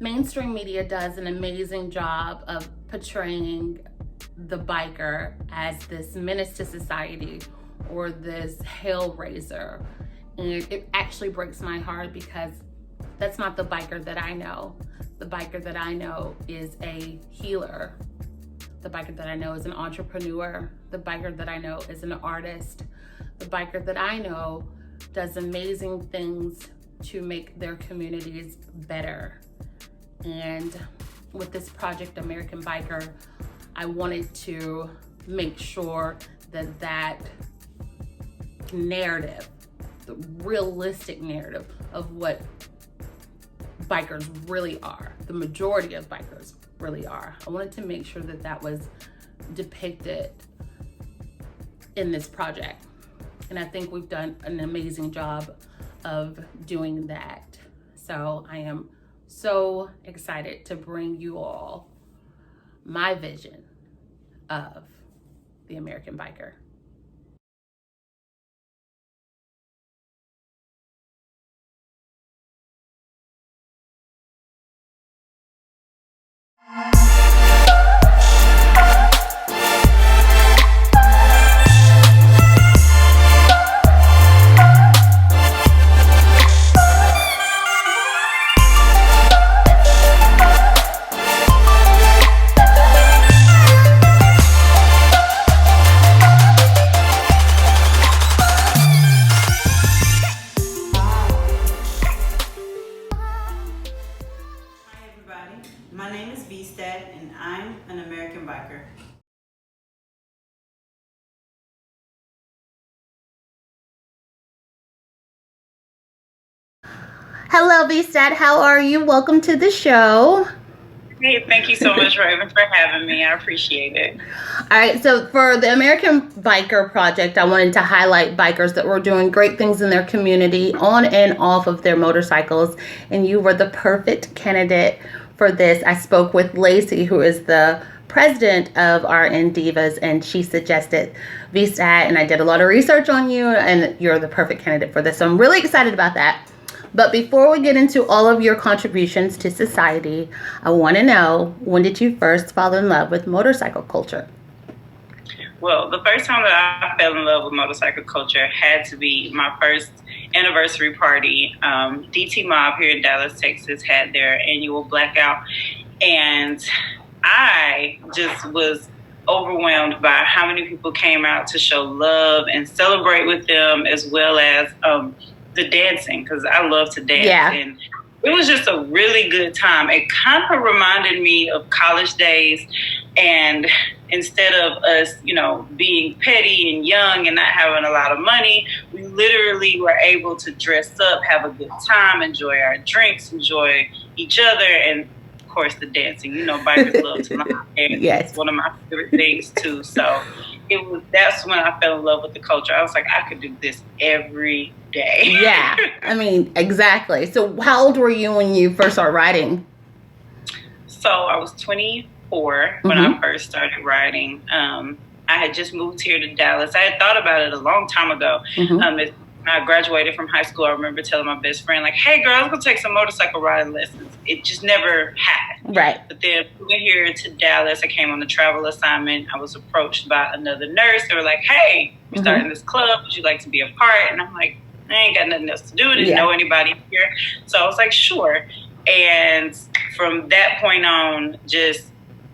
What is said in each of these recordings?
mainstream media does an amazing job of portraying the biker as this menace to society or this hellraiser. And it actually breaks my heart because that's not the biker that I know. The biker that I know is a healer. The biker that I know is an entrepreneur. The biker that I know is an artist. The biker that I know does amazing things to make their communities better. And with this project, American Biker, I wanted to make sure that that narrative, the realistic narrative of what bikers really are, the majority of bikers really are, I wanted to make sure that that was depicted in this project. And I think we've done an amazing job of doing that. So I am so excited to bring you all my vision of the American Biker. My name is Vee Stat, and I'm an American biker. Hello, Vee Stat. How are you? Welcome to the show. Hey, thank you so much, Raven, for having me. I appreciate it. All right, so for the American Biker Project, I wanted to highlight bikers that were doing great things in their community on and off of their motorcycles, and you were the perfect candidate for this. I spoke with Lacey, who is the president of RNDIVAS, and she suggested Vee Stat, and I did a lot of research on you, and you're the perfect candidate for this. So I'm really excited about that. But before we get into all of your contributions to society, I want to know, when did you first fall in love with motorcycle culture? Well, the first time that I fell in love with motorcycle culture had to be my first anniversary party. DT Mob here in Dallas, Texas had their annual blackout, and I just was overwhelmed by how many people came out to show love and celebrate with them, as well as the dancing, because I love to dance. Yeah. And it was just a really good time. It kind of reminded me of college days, and instead of us, being petty and young and not having a lot of money, we literally were able to dress up, have a good time, enjoy our drinks, enjoy each other, and of course the dancing. Bikers love to dance. Yes. It's one of my favorite things too. So that's when I fell in love with the culture. I was like, I could do this every day. Yeah, I mean, exactly. So how old were you when you first started riding? So I was 24 when I first started riding. I had just moved here to Dallas. I had thought about it a long time ago. When I graduated from high school, I remember telling my best friend, like, hey, girl, let's go take some motorcycle riding lessons. It just never happened. Right. But then moving here to Dallas, I came on a travel assignment. I was approached by another nurse. They were like, hey, we're starting this club. Would you like to be a part? And I'm like, I ain't got nothing else to do. I didn't know anybody here. So I was like, sure. And from that point on, just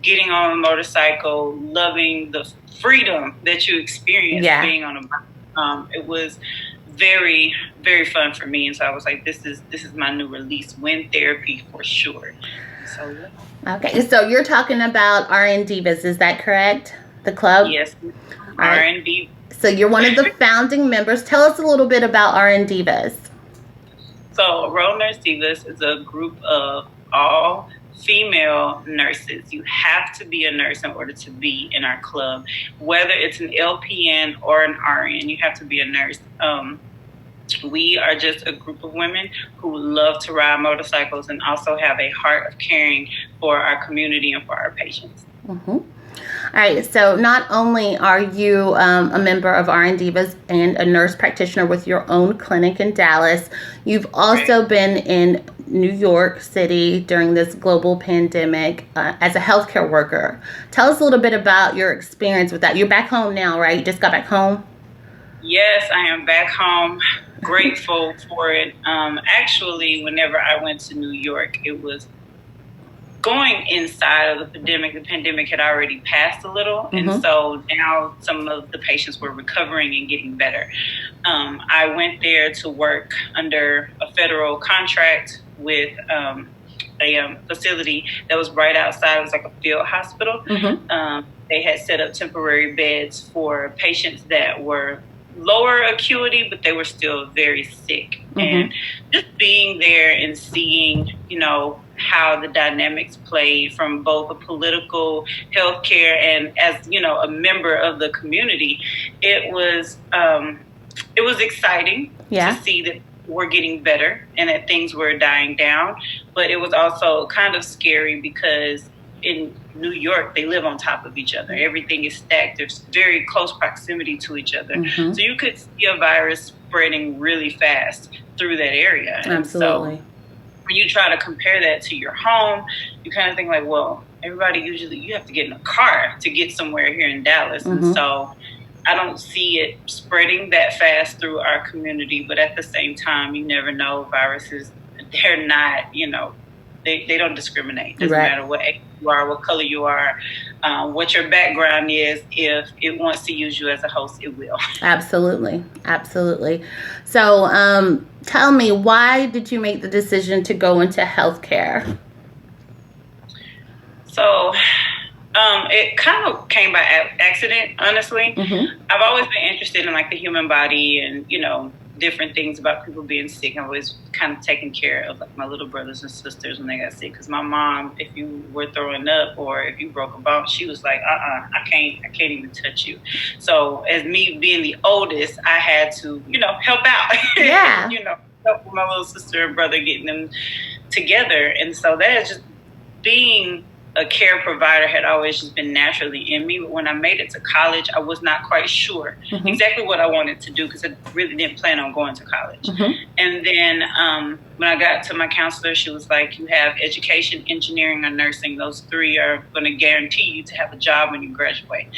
getting on a motorcycle, loving the freedom that you experience being on a bike. It was very, very fun for me. And so I was like, this is my new release, Winn Therapy for sure. So Okay, so you're talking about RNDIVAS, is that correct? The club? Yes, right. RNDIVAS. So you're one of the founding members. Tell us a little bit about RNDIVAS. So Road Nurse Divas is a group of all female nurses. You have to be a nurse in order to be in our club. Whether it's an LPN or an RN, you have to be a nurse. We are just a group of women who love to ride motorcycles and also have a heart of caring for our community and for our patients. All right, so not only are you a member of RNDIVAS and a nurse practitioner with your own clinic in Dallas, you've also been in New York City during this global pandemic as a healthcare worker. Tell us a little bit about your experience with that. You're back home now, right? You just got back home? Yes, I am back home. Grateful for it. Actually, whenever I went to New York, it was going inside of the pandemic. The pandemic had already passed a little, and so now some of the patients were recovering and getting better. I went there to work under a federal contract with a facility that was right outside. It was like a field hospital. They had set up temporary beds for patients that were lower acuity, but they were still very sick. And just being there and seeing, you know, how the dynamics played from both a political, healthcare, and as, you know, a member of the community, it was exciting to see that we're getting better and that things were dying down. But it was also kind of scary because in New York, they live on top of each other. Everything is stacked. There's very close proximity to each other. So you could see a virus spreading really fast through that area. Absolutely. And so when you try to compare that to your home, you kind of think like, well, everybody usually, you have to get in a car to get somewhere here in Dallas. And so I don't see it spreading that fast through our community. But at the same time, you never know. Viruses, they're not, you know, they don't discriminate. Doesn't matter what age you are, what color you are, what your background is. If it wants to use you as a host, it will. Absolutely. Absolutely. So tell me, why did you make the decision to go into healthcare? So it kind of came by accident, honestly. I've always been interested in like the human body and, you know, different things about people being sick. I've always kind of taken care of like my little brothers and sisters when they got sick. Because my mom, if you were throwing up or if you broke a bone, she was like, I can't even touch you. So as me being the oldest, I had to, you know, help out. Yeah. You know, help my little sister and brother getting them together. And so that is just being a care provider had always just been naturally in me. But when I made it to college, I was not quite sure exactly what I wanted to do because I really didn't plan on going to college. And then when I got to my counselor, she was like, you have education, engineering, or nursing. Those three are going to guarantee you to have a job when you graduate.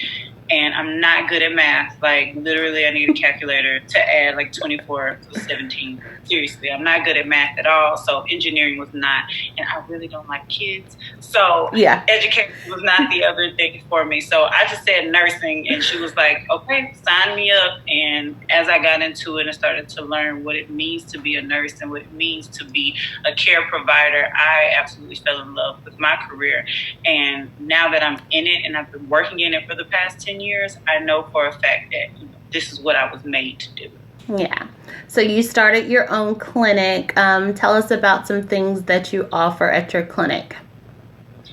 And I'm not good at math. Like, literally, I need a calculator to add like 24 to 17. Seriously, I'm not good at math at all. So engineering was not. And I really don't like kids. So education was not the other thing for me. So I just said nursing. And she was like, okay, sign me up. And as I got into it and started to learn what it means to be a nurse and what it means to be a care provider, I absolutely fell in love with my career. And now that I'm in it and I've been working in it for the past 10 years, I know for a fact that, you know, this is what I was made to do. Yeah. So you started your own clinic. Tell us about some things that you offer at your clinic.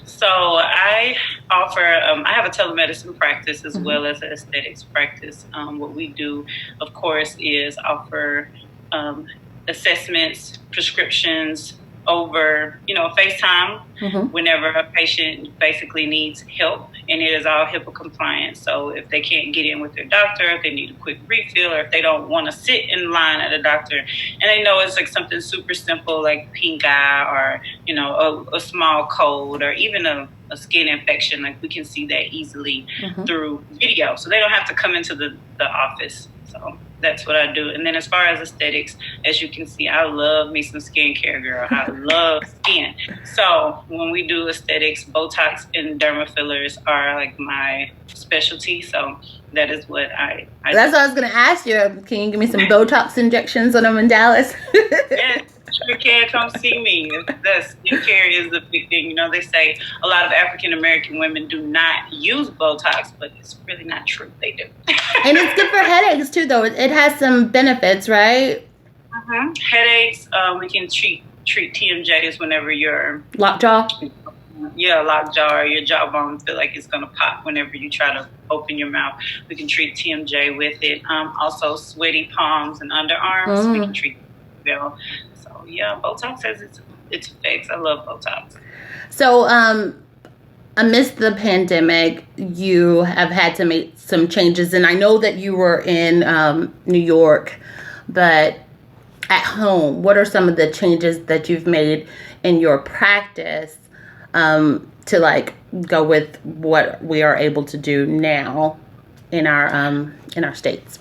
So I offer, I have a telemedicine practice as well as an aesthetics practice. What we do, of course, is offer assessments, prescriptions over, you know, FaceTime whenever a patient basically needs help. And it is all HIPAA compliant. So if they can't get in with their doctor, if they need a quick refill, or if they don't want to sit in line at a doctor, and they know it's like something super simple like pink eye or, you know, a small cold or even a skin infection, like we can see that easily through video. So they don't have to come into the office. So that's what I do. And then as far as aesthetics, as you can see, I love me some skincare, girl. I love skin. So when we do aesthetics, Botox and derma fillers are like my specialty. So that is what I That's do. what I was going to ask you. Can you give me some Botox injections when I'm in Dallas? Yes, sure can. Come see me. The skincare is the big thing. You know, they say a lot of African American women do not use Botox, but it's really not true. They do. And it's good for headaches too, though. It has some benefits, right? Headaches. We can treat TMJs whenever you're lockjaw. Yeah, lockjaw, or your jawbone feel like it's gonna pop whenever you try to open your mouth. We can treat TMJ with it. Also, sweaty palms and underarms. We can treat well. So yeah, Botox has its effects. I love Botox. So amidst the pandemic, you have had to make some changes, and I know that you were in New York, but at home, what are some of the changes that you've made in your practice to like go with what we are able to do now in our states?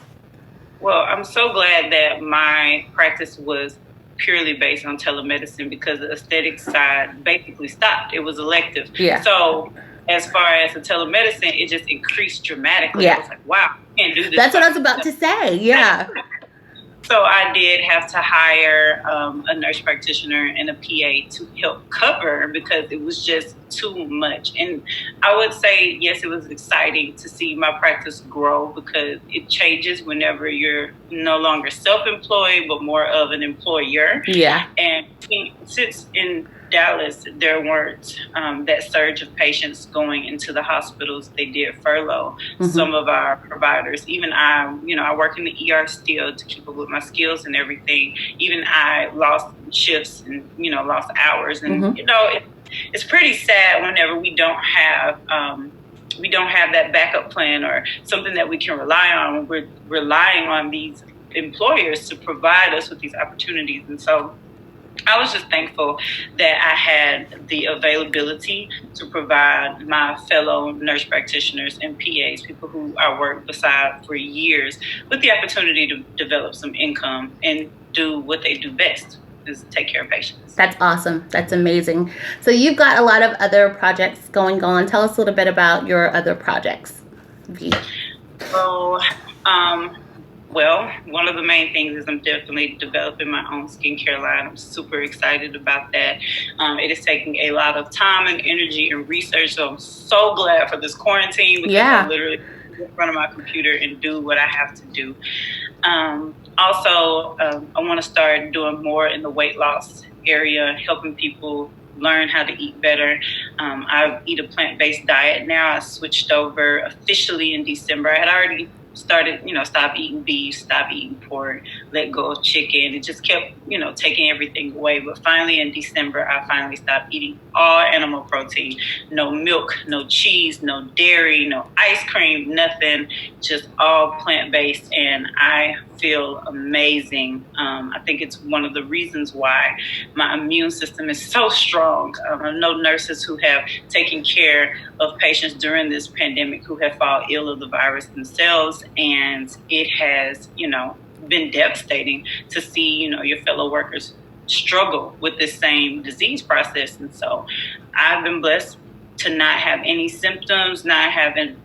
Well, I'm so glad that my practice was purely based on telemedicine, because the aesthetic side basically stopped. It was elective. Yeah. So as far as the telemedicine, it just increased dramatically. Yeah. I was like, wow, I can't do this. That's what I was about to say. Yeah. So I did have to hire a nurse practitioner and a PA to help cover, because it was just too much. And I would say, yes, it was exciting to see my practice grow, because it changes whenever you're no longer self-employed, but more of an employer. Yeah. And since in Dallas, there weren't that surge of patients going into the hospitals, they did furlough some of our providers. Even I work in the ER still to keep up with my skills and everything. Even I lost shifts and, lost hours. And, it's pretty sad whenever we don't have that backup plan or something that we can rely on. We're relying on these employers to provide us with these opportunities. And so I was just thankful that I had the availability to provide my fellow nurse practitioners and PAs, people who I worked beside for years, with the opportunity to develop some income and do what they do best, is take care of patients. That's awesome. That's amazing. So you've got a lot of other projects going on. Tell us a little bit about your other projects, Vee. So, well, one of the main things is I'm definitely developing my own skincare line. I'm super excited about that. It is taking a lot of time and energy and research, so I'm so glad for this quarantine, because I literally sit in front of my computer and do what I have to do. Also, I want to start doing more in the weight loss area, helping people learn how to eat better. I eat a plant-based diet now. I switched over officially in December. I had already started, stop eating beef, stop eating pork, let go of chicken. It just kept, taking everything away. But finally in December, I finally stopped eating all animal protein. No milk, no cheese, no dairy, no ice cream, nothing, just all plant-based. And I feel amazing. I think it's one of the reasons why my immune system is so strong. I know nurses who have taken care of patients during this pandemic who have fallen ill of the virus themselves, and it has, been devastating to see, your fellow workers struggle with this same disease process. And so I've been blessed to not have any symptoms, not having,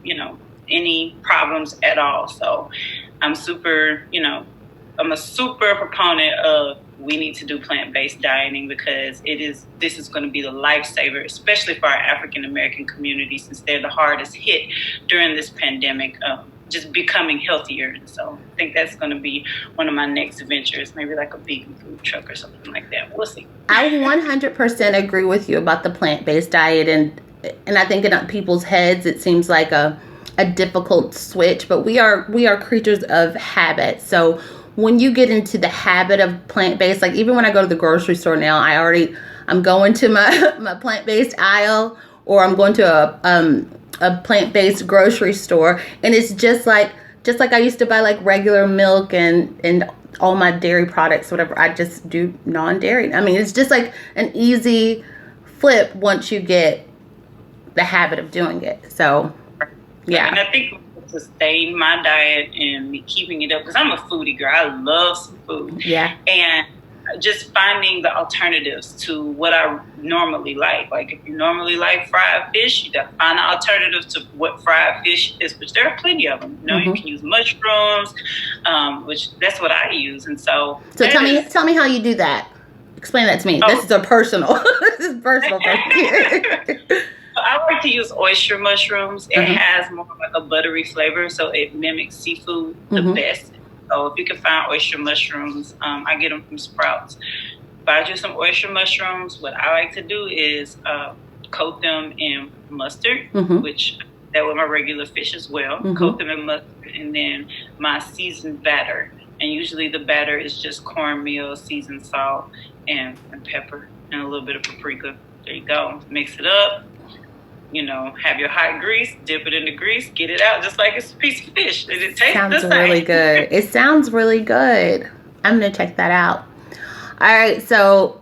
any problems at all. So I'm super, I'm a super proponent of we need to do plant-based dieting, because this is going to be the lifesaver, especially for our African American community, since they're the hardest hit during this pandemic, just becoming healthier. And so I think that's going to be one of my next ventures, maybe like a vegan food truck or something like that. We'll see. I 100% agree with you about the plant-based diet, and I think in people's heads it seems like a difficult switch, but we are creatures of habit. So when you get into the habit of plant-based, like even when I go to the grocery store now, I'm going to my plant-based aisle, or I'm going to a plant-based grocery store, and it's just like I used to buy like regular milk and all my dairy products, whatever. I just do non-dairy. I mean, it's just like an easy flip once you get the habit of doing it. So yeah. And I think sustain my diet and me keeping it up, because I'm a foodie girl. I love some food. Yeah. And just finding the alternatives to what I normally like. Like if you normally like fried fish, you got to find an alternative to what fried fish is, which there are plenty of them. You can use mushrooms, which that's what I use. And so tell me how you do that. Explain that to me. This is personal. This is personal. I like to use oyster mushrooms. It has more like a buttery flavor, so it mimics seafood the best. So if you can find oyster mushrooms, I get them from Sprouts. Buy you some oyster mushrooms. What I like to do is coat them in mustard, which that with my regular fish as well. Coat them in mustard, and then my seasoned batter. And usually the batter is just cornmeal, seasoned salt, and pepper, and a little bit of paprika. There you go. Mix it up. Have your hot grease, dip it in the grease, get it out just like it's a piece of fish. And it tastes the same. Really good. It sounds really good. I'm going to check that out. All right, so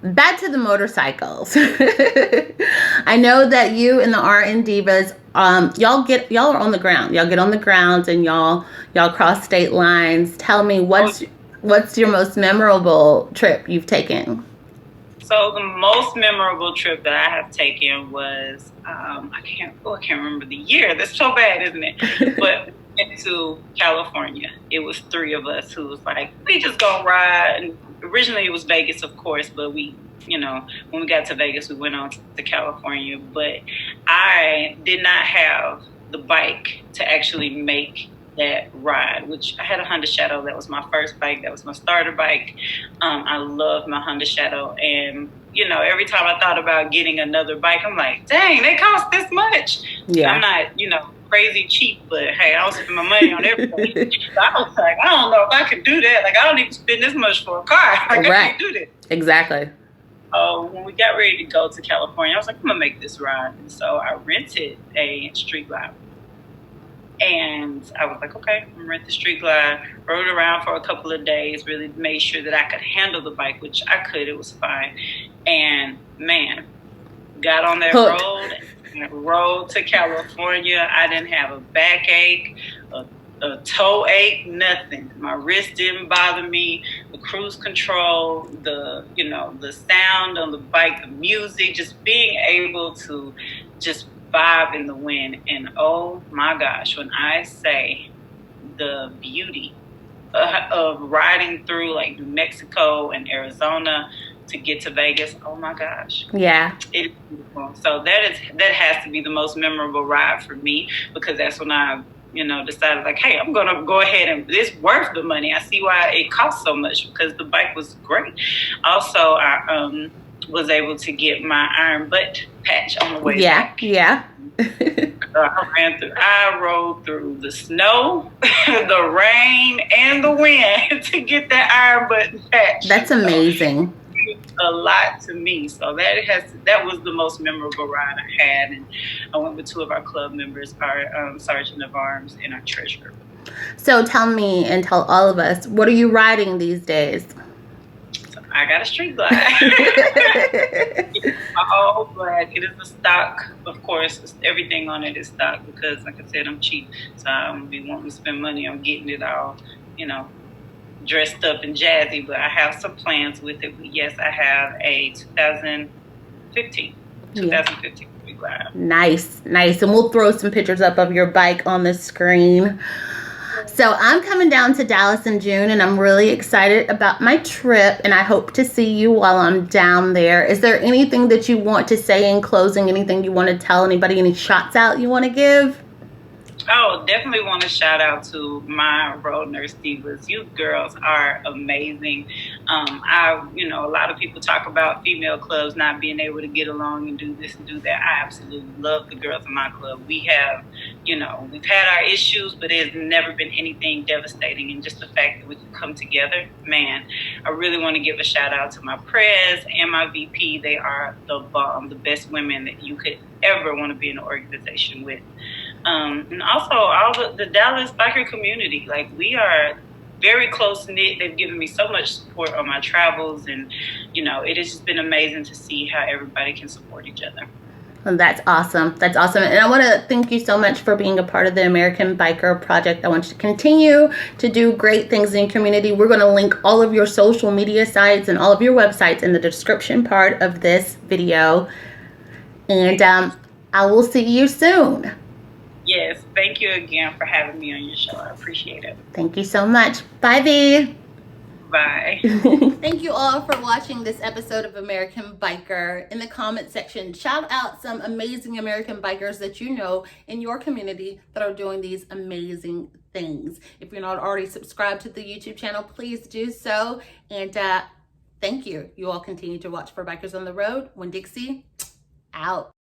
back to the motorcycles. I know that you and the RNDIVAS, y'all are on the ground. Y'all get on the ground and y'all cross state lines. Tell me what's your most memorable trip you've taken? So the most memorable trip that I have taken was I can't remember the year. That's so bad, isn't it? But we went to California. It was 3 of us who was like, we just gonna ride. And originally it was Vegas, of course, but we, when we got to Vegas, we went on to California. But I did not have the bike to actually make that ride, which I had a Honda Shadow. That was my first bike. That was my starter bike. I loved my Honda Shadow. And, every time I thought about getting another bike, I'm like, dang, they cost this much. Yeah. I'm not, crazy cheap, but hey, I was spending my money on everything. So I was like, I don't know if I can do that. Like, I don't even spend this much for a car. Like, I can't do that. Exactly. When we got ready to go to California, I was like, I'm going to make this ride. And so I rented a Street Glide. And I was like, okay, I'm going to rent the Street Glide. Rode around for a couple of days, really made sure that I could handle the bike, which I could. It was fine. And, man, got on that road and rode to California. I didn't have a backache, a toe ache, nothing. My wrist didn't bother me. The cruise control, the sound on the bike, the music, just being able to just vibe in the wind. And oh my gosh, when I say the beauty of riding through like New Mexico and Arizona to get to Vegas, oh my gosh. Yeah. It's beautiful. So that has to be the most memorable ride for me, because that's when I decided like, hey, I'm going to go ahead and it's worth the money. I see why it costs so much, because the bike was great. Also, I was able to get my iron butt patch on the way back. Yeah. I rode through the snow, the rain, and the wind to get that iron butt patch. That's amazing. A lot to me. So that was the most memorable ride I had. And I went with 2 of our club members, our sergeant of arms and our treasurer. So tell me and tell all of us, what are you riding these days? So I got a Street Glide. Oh, but it is a stock. Of course, everything on it is stock, because like I said, I'm cheap. So I'm gonna be wanting to spend money on getting it all, dressed up and jazzy, but I have some plans with it. But yes, I have a 2015 Street Glide. Nice. And we'll throw some pictures up of your bike on the screen. So I'm coming down to Dallas in June, and I'm really excited about my trip, and I hope to see you while I'm down there. Is there anything that you want to say in closing? Anything you want to tell anybody? Any shots out you want to give? Oh, definitely want to shout out to my road nurse divas. You girls are amazing. A lot of people talk about female clubs not being able to get along and do this and do that. I absolutely love the girls in my club. We have, we've had our issues, but it has never been anything devastating. And just the fact that we can come together, man, I really want to give a shout out to my prez and my VP. They are the bomb, the best women that you could ever want to be in an organization with. And also all the Dallas biker community. Like, we are very close knit. They've given me so much support on my travels, and it has just been amazing to see how everybody can support each other. Well, that's awesome. And I want to thank you so much for being a part of the American Biker Project. I want you to continue to do great things in your community. We're going to link all of your social media sites and all of your websites in the description part of this video. And I will see you soon. Yes, thank you again for having me on your show. I appreciate it. Thank you so much. Bye, Vee. Bye. Thank you all for watching this episode of American Biker. In the comment section, shout out some amazing American bikers that you know in your community that are doing these amazing things. If you're not already subscribed to the YouTube channel, please do so. And thank you. You all continue to watch for Bikers on the Road. Winn Dixie, out.